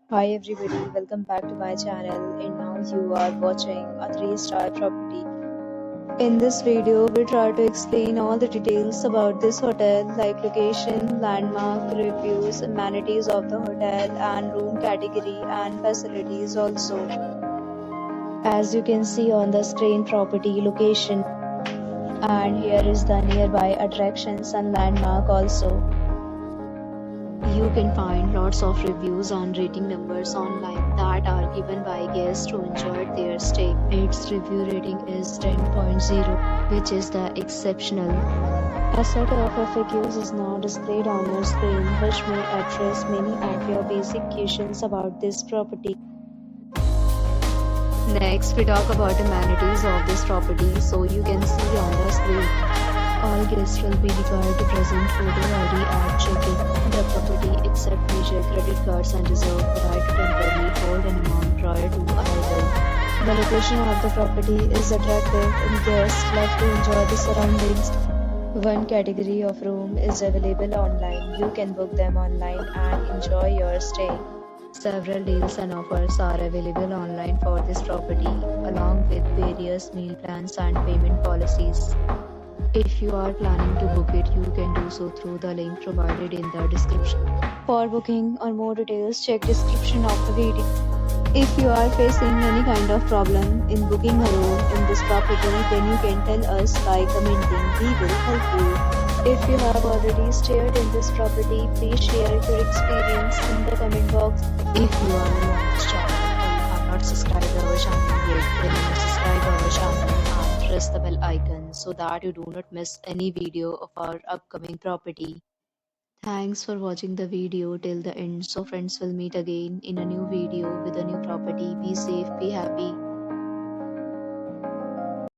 Hi everybody, welcome back to my channel and now you are watching a 3-star property. In this video, we try to explain all the details about this hotel like location, landmark, reviews, amenities of the hotel and room category and facilities also. As you can see on the screen, property location, and here is the nearby attractions and landmark also. You can find lots of reviews and rating numbers online that are given by guests who enjoyed their stay. Its review rating is 10.0, which is the exceptional. A set of FAQs is now displayed on your screen, which may address many of your basic questions about this property. Next, we talk about amenities of this property, so you can see on the screen. All guests will be required to present photo ID at check-in. The property accepts major credit cards and reserves the right to temporarily hold an amount prior to arrival. The location of the property is attractive and guests love to enjoy the surroundings. One category of room is available online. You can book them online and enjoy your stay. Several deals and offers are available online for this property, along with various meal plans and payment policies. If you are planning to book it, you can do so through the link provided in the description. For booking or more details, check description of the video. If you are facing any kind of problem in booking a room in this property, then you can tell us by commenting. We will help you. If you have already stayed in this property, please share your experience in the comment box. If you are new on this channel or you have not subscribed our channel yet, then you must subscribe our channel and press the bell icon so that you do not miss any video of our upcoming property. Thanks for watching the video till the end. So friends, will meet again in a new video with a new property. Be safe, be happy.